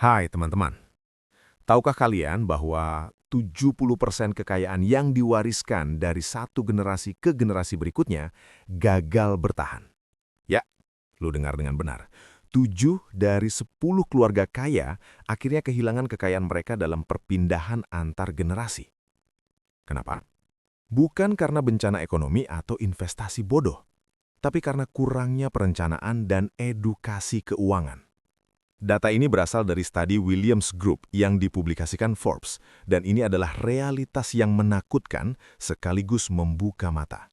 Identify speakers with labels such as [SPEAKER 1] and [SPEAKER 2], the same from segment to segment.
[SPEAKER 1] Hai teman-teman, tahukah kalian bahwa 70% kekayaan yang diwariskan dari satu generasi ke generasi berikutnya gagal bertahan? Ya, lu dengar dengan benar. 7 dari 10 keluarga kaya akhirnya kehilangan kekayaan mereka dalam perpindahan antar generasi. Kenapa? Bukan karena bencana ekonomi atau investasi bodoh, tapi karena kurangnya perencanaan dan edukasi keuangan. Data ini berasal dari studi Williams Group yang dipublikasikan Forbes, dan ini adalah realitas yang menakutkan sekaligus membuka mata.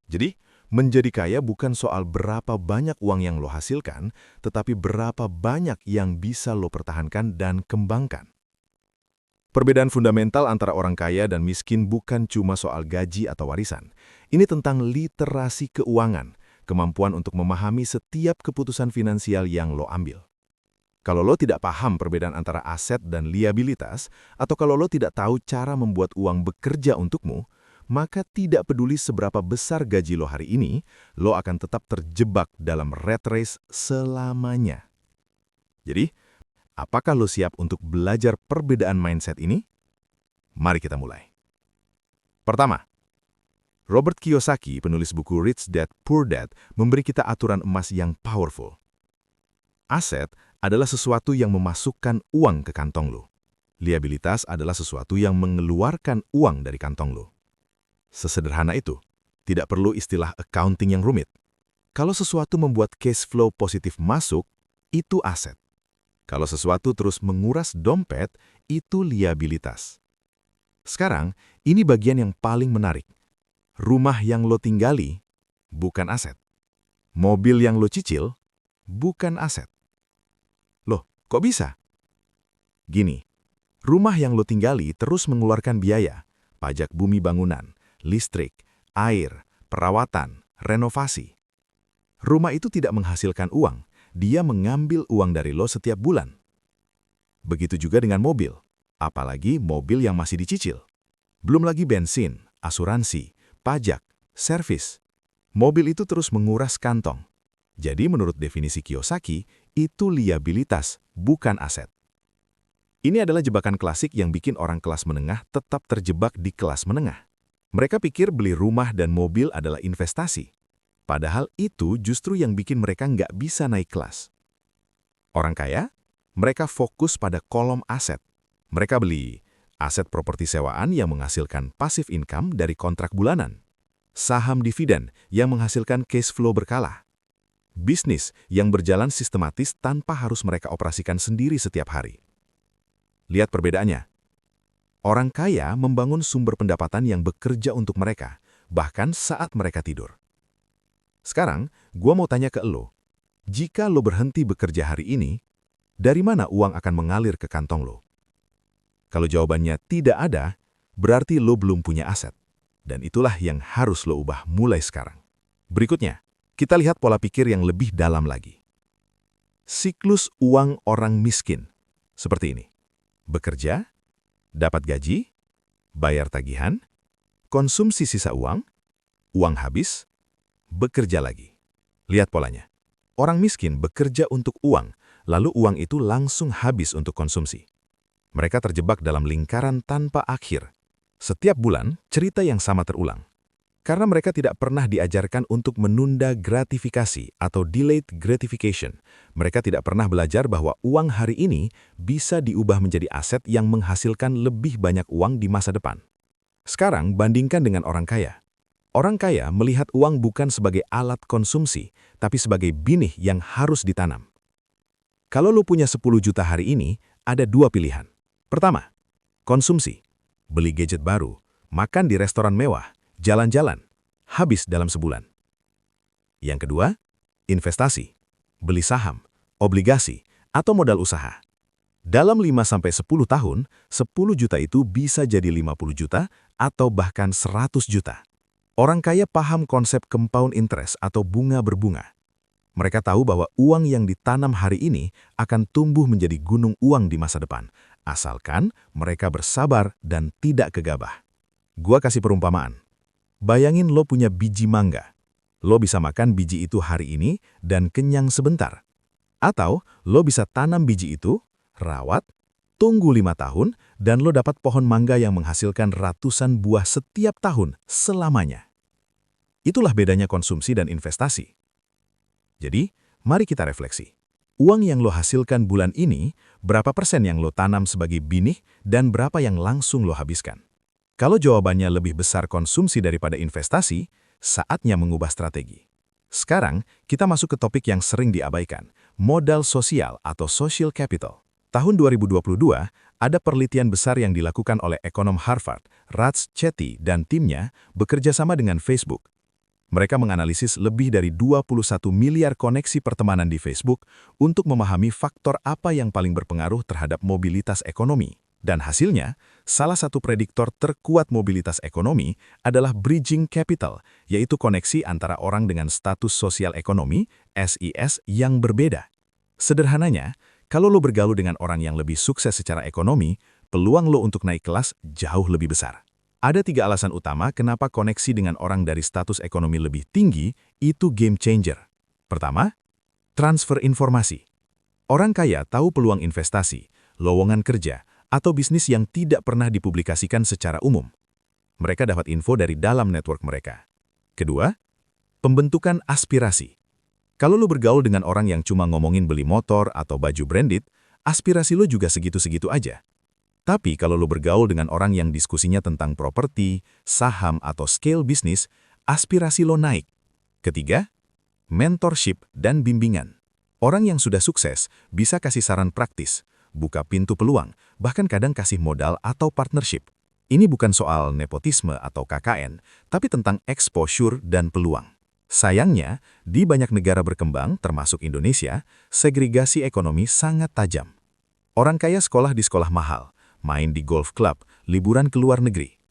[SPEAKER 1] Jadi, menjadi kaya bukan soal berapa banyak uang yang lo hasilkan, tetapi berapa banyak yang bisa lo pertahankan dan kembangkan. Perbedaan fundamental antara orang kaya dan miskin bukan cuma soal gaji atau warisan. Ini tentang literasi keuangan, kemampuan untuk memahami setiap keputusan finansial yang lo ambil. Kalau lo tidak paham perbedaan antara aset dan liabilitas, atau kalau lo tidak tahu cara membuat uang bekerja untukmu, maka tidak peduli seberapa besar gaji lo hari ini, lo akan tetap terjebak dalam rat race selamanya. Jadi, apakah lo siap untuk belajar perbedaan mindset ini? Mari kita mulai. Pertama, Robert Kiyosaki, penulis buku Rich Dad Poor Dad, memberi kita aturan emas yang powerful. Aset adalah sesuatu yang memasukkan uang ke kantong lo. Liabilitas adalah sesuatu yang mengeluarkan uang dari kantong lo. Sesederhana itu, tidak perlu istilah accounting yang rumit. Kalau sesuatu membuat cash flow positif masuk, itu aset. Kalau sesuatu terus menguras dompet, itu liabilitas. Sekarang, ini bagian yang paling menarik. Rumah yang lo tinggali, bukan aset. Mobil yang lo cicil, bukan aset. Loh, kok bisa? Gini, rumah yang lo tinggali terus mengeluarkan biaya, pajak bumi bangunan, listrik, air, perawatan, renovasi. Rumah itu tidak menghasilkan uang, dia mengambil uang dari lo setiap bulan. Begitu juga dengan mobil, apalagi mobil yang masih dicicil. Belum lagi bensin, asuransi, pajak, servis. Mobil itu terus menguras kantong. Jadi menurut definisi Kiyosaki, itu liabilitas, bukan aset. Ini adalah jebakan klasik yang bikin orang kelas menengah tetap terjebak di kelas menengah. Mereka pikir beli rumah dan mobil adalah investasi. Padahal itu justru yang bikin mereka nggak bisa naik kelas. Orang kaya, mereka fokus pada kolom aset. Mereka beli aset properti sewaan yang menghasilkan passive income dari kontrak bulanan, saham dividen yang menghasilkan cash flow berkala, bisnis yang berjalan sistematis tanpa harus mereka operasikan sendiri setiap hari. Lihat perbedaannya. Orang kaya membangun sumber pendapatan yang bekerja untuk mereka, bahkan saat mereka tidur. Sekarang, gua mau tanya ke lo. Jika lo berhenti bekerja hari ini, dari mana uang akan mengalir ke kantong lo? Kalau jawabannya tidak ada, berarti lo belum punya aset. Dan itulah yang harus lo ubah mulai sekarang. Berikutnya, kita lihat pola pikir yang lebih dalam lagi. Siklus uang orang miskin. Seperti ini. Bekerja, dapat gaji, bayar tagihan, konsumsi sisa uang, uang habis, bekerja lagi. Lihat polanya. Orang miskin bekerja untuk uang, lalu uang itu langsung habis untuk konsumsi. Mereka terjebak dalam lingkaran tanpa akhir. Setiap bulan, cerita yang sama terulang. Karena mereka tidak pernah diajarkan untuk menunda gratifikasi atau delayed gratification, mereka tidak pernah belajar bahwa uang hari ini bisa diubah menjadi aset yang menghasilkan lebih banyak uang di masa depan. Sekarang, bandingkan dengan orang kaya. Orang kaya melihat uang bukan sebagai alat konsumsi, tapi sebagai benih yang harus ditanam. Kalau lo punya 10 juta hari ini, ada dua pilihan. Pertama, konsumsi. Beli gadget baru, makan di restoran mewah, jalan-jalan, habis dalam sebulan. Yang kedua, investasi. Beli saham, obligasi, atau modal usaha. Dalam 5-10 tahun, 10 juta itu bisa jadi 50 juta atau bahkan 100 juta. Orang kaya paham konsep compound interest atau bunga berbunga. Mereka tahu bahwa uang yang ditanam hari ini akan tumbuh menjadi gunung uang di masa depan, asalkan mereka bersabar dan tidak gegabah. Gua kasih perumpamaan. Bayangin lo punya biji mangga. Lo bisa makan biji itu hari ini dan kenyang sebentar. Atau lo bisa tanam biji itu,
[SPEAKER 2] rawat, tunggu 5 tahun, dan lo dapat pohon mangga yang menghasilkan ratusan buah setiap tahun selamanya. Itulah bedanya konsumsi dan investasi. Jadi, mari kita refleksi. Uang yang lo hasilkan bulan ini, berapa persen yang lo tanam sebagai benih dan berapa yang langsung lo habiskan? Kalau jawabannya lebih besar konsumsi daripada investasi, saatnya mengubah strategi. Sekarang, kita masuk ke topik yang sering diabaikan, modal sosial atau social capital. Tahun 2022, ada penelitian besar yang dilakukan oleh ekonom Harvard, Raj Chetty dan timnya bekerja sama dengan Facebook. Mereka menganalisis lebih dari 21 miliar koneksi pertemanan di Facebook untuk memahami faktor apa yang paling berpengaruh terhadap mobilitas ekonomi. Dan hasilnya, salah satu prediktor terkuat mobilitas ekonomi adalah bridging capital, yaitu koneksi antara orang dengan status sosial ekonomi, SIS, yang berbeda. Sederhananya, kalau lo bergaul dengan orang yang lebih sukses secara ekonomi, peluang lo untuk naik kelas jauh lebih besar. Ada 3 alasan utama kenapa koneksi dengan orang dari status ekonomi lebih tinggi itu game changer. Pertama, transfer informasi. Orang kaya tahu peluang investasi, lowongan kerja, atau bisnis yang tidak pernah dipublikasikan secara umum. Mereka dapat info dari dalam network mereka. Kedua, pembentukan aspirasi. Kalau lo bergaul dengan orang yang cuma ngomongin beli motor atau baju branded, aspirasi lo juga segitu-segitu aja. Tapi kalau lo bergaul dengan orang yang diskusinya tentang properti, saham, atau scale bisnis, aspirasi lo naik. Ketiga, mentorship dan bimbingan. Orang yang sudah sukses bisa kasih saran praktis, buka pintu peluang, bahkan kadang kasih modal atau partnership. Ini bukan soal nepotisme atau KKN, tapi tentang exposure dan peluang. Sayangnya, di banyak negara berkembang, termasuk Indonesia, segregasi ekonomi sangat tajam. Orang kaya sekolah di sekolah mahal, main di golf club, liburan ke luar negeri.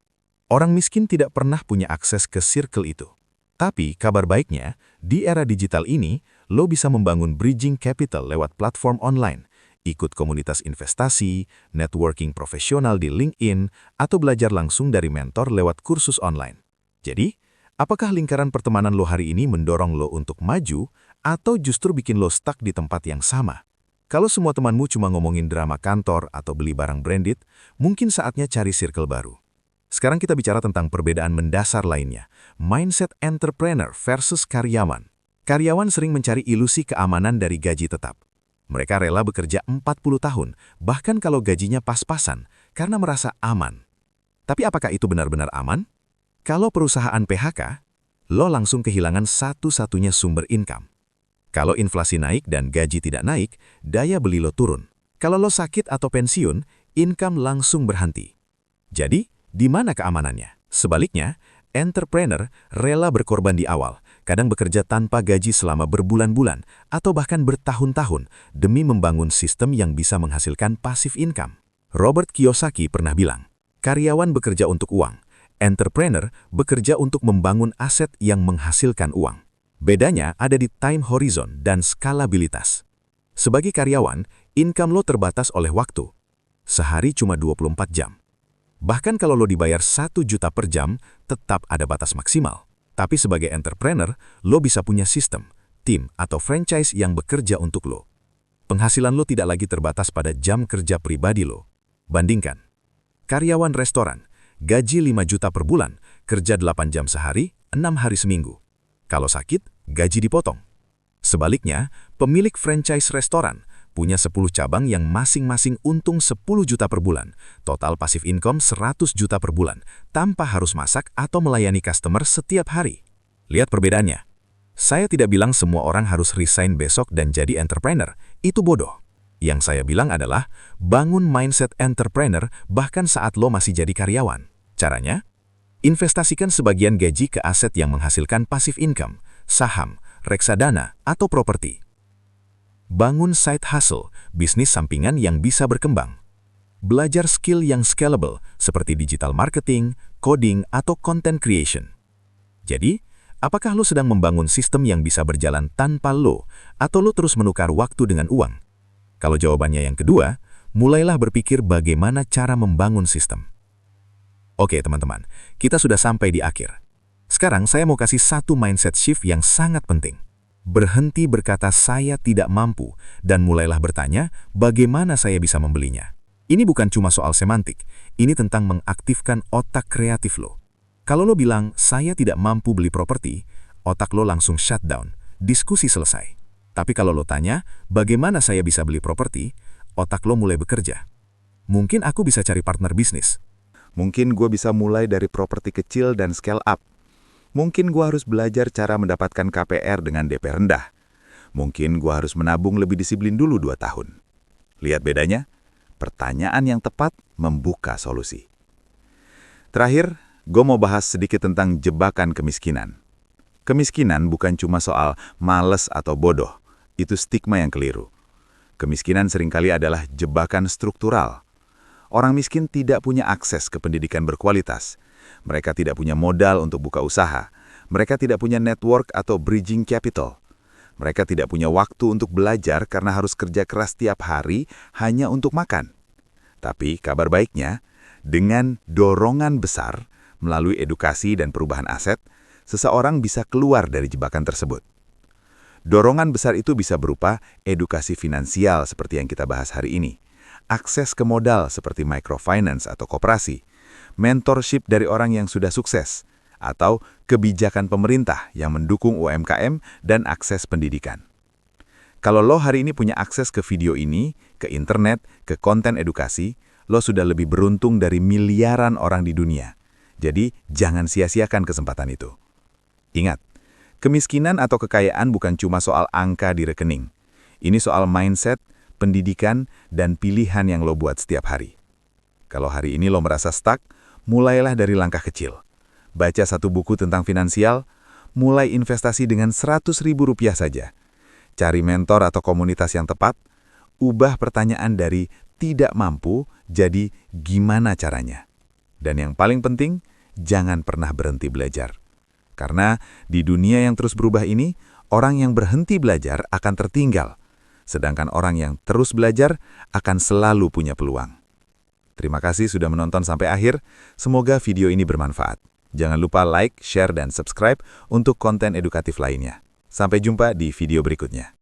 [SPEAKER 2] Orang miskin tidak pernah punya akses ke circle itu. Tapi kabar baiknya, di era digital ini, lo bisa membangun bridging capital lewat platform online, ikut komunitas investasi, networking profesional di LinkedIn, atau belajar langsung dari mentor lewat kursus online. Jadi, apakah lingkaran pertemanan lo hari ini mendorong lo untuk maju, atau justru bikin lo stuck di tempat yang sama? Kalau semua temanmu cuma ngomongin drama kantor atau beli barang branded, mungkin saatnya cari circle baru. Sekarang kita bicara tentang perbedaan mendasar lainnya, mindset entrepreneur versus karyawan. Karyawan sering mencari ilusi keamanan dari gaji tetap. Mereka rela bekerja 40 tahun, bahkan kalau gajinya pas-pasan, karena merasa aman. Tapi apakah itu benar-benar aman? Kalau perusahaan PHK, lo langsung kehilangan satu-satunya sumber income. Kalau inflasi naik dan gaji tidak naik, daya beli lo turun. Kalau lo sakit atau pensiun, income langsung berhenti. Jadi, di mana keamanannya? Sebaliknya, entrepreneur rela berkorban di awal, kadang bekerja tanpa gaji selama berbulan-bulan, atau bahkan bertahun-tahun demi membangun sistem yang bisa menghasilkan passive income. Robert Kiyosaki pernah bilang, karyawan bekerja untuk uang, entrepreneur bekerja untuk membangun aset yang menghasilkan uang. Bedanya ada di time horizon dan skalabilitas. Sebagai karyawan, income lo terbatas oleh waktu. Sehari cuma 24 jam. Bahkan kalau lo dibayar 1 juta per jam, tetap ada batas maksimal. Tapi sebagai entrepreneur, lo bisa punya sistem, tim, atau franchise yang bekerja untuk lo. Penghasilan lo tidak lagi terbatas pada jam kerja pribadi lo. Bandingkan. Karyawan restoran, gaji 5 juta per bulan, kerja 8 jam sehari, 6 hari seminggu. Kalau sakit, gaji dipotong. Sebaliknya, pemilik franchise restoran punya 10 cabang yang masing-masing untung 10 juta per bulan, total passive income 100 juta per bulan, tanpa harus masak atau melayani customer setiap hari. Lihat perbedaannya. Saya tidak bilang semua orang harus resign besok dan jadi entrepreneur, itu bodoh. Yang saya bilang adalah, bangun mindset entrepreneur bahkan saat lo masih jadi karyawan. Caranya? Investasikan sebagian gaji ke aset yang menghasilkan passive income, saham, reksadana, atau properti. Bangun side hustle, bisnis sampingan yang bisa berkembang. Belajar skill yang scalable, seperti digital marketing, coding, atau content creation. Jadi, apakah lo sedang membangun sistem yang bisa berjalan tanpa lo, atau lo terus menukar waktu dengan uang? Kalau jawabannya yang kedua, mulailah berpikir bagaimana cara membangun sistem. Oke teman-teman, kita sudah sampai di akhir. Sekarang saya mau kasih satu mindset shift yang sangat penting. Berhenti berkata saya tidak mampu dan mulailah bertanya bagaimana saya bisa membelinya. Ini bukan cuma soal semantik, ini tentang mengaktifkan otak kreatif lo. Kalau lo bilang saya tidak mampu beli properti, otak lo langsung shutdown, diskusi selesai. Tapi kalau lo tanya bagaimana saya bisa beli properti, otak lo mulai bekerja. Mungkin aku bisa cari partner bisnis.
[SPEAKER 3] Mungkin gue bisa mulai dari properti kecil dan scale up. Mungkin gue harus belajar cara mendapatkan KPR dengan DP rendah. Mungkin gue harus menabung lebih disiplin dulu 2 tahun. Lihat bedanya? Pertanyaan yang tepat membuka solusi. Terakhir, gue mau bahas sedikit tentang jebakan kemiskinan. Kemiskinan bukan cuma soal males atau bodoh. Itu stigma yang keliru. Kemiskinan seringkali adalah jebakan struktural. Orang miskin tidak punya akses ke pendidikan berkualitas. Mereka tidak punya modal untuk buka usaha. Mereka tidak punya network atau bridging capital. Mereka tidak punya waktu untuk belajar karena harus kerja keras tiap hari hanya untuk makan. Tapi kabar baiknya, dengan dorongan besar melalui edukasi dan perubahan aset, seseorang bisa keluar dari jebakan tersebut. Dorongan besar itu bisa berupa edukasi finansial seperti yang kita bahas hari ini, akses ke modal seperti microfinance atau koperasi, mentorship dari orang yang sudah sukses, atau kebijakan pemerintah yang mendukung UMKM dan akses pendidikan. Kalau lo hari ini punya akses ke video ini, ke internet, ke konten edukasi, lo sudah lebih beruntung dari miliaran orang di dunia. Jadi, jangan sia-siakan kesempatan itu. Ingat, kemiskinan atau kekayaan bukan cuma soal angka di rekening. Ini soal mindset, pendidikan, dan pilihan yang lo buat setiap hari. Kalau hari ini lo merasa stuck, mulailah dari langkah kecil. Baca 1 buku tentang finansial, mulai investasi dengan Rp100.000 saja. Cari mentor atau komunitas yang tepat, ubah pertanyaan dari tidak mampu jadi gimana caranya. Dan yang paling penting, jangan pernah berhenti belajar. Karena di dunia yang terus berubah ini, orang yang berhenti belajar akan tertinggal. Sedangkan orang yang terus belajar akan selalu punya peluang. Terima kasih sudah menonton sampai akhir. Semoga video ini bermanfaat. Jangan lupa like, share, dan subscribe untuk konten edukatif lainnya. Sampai jumpa di video berikutnya.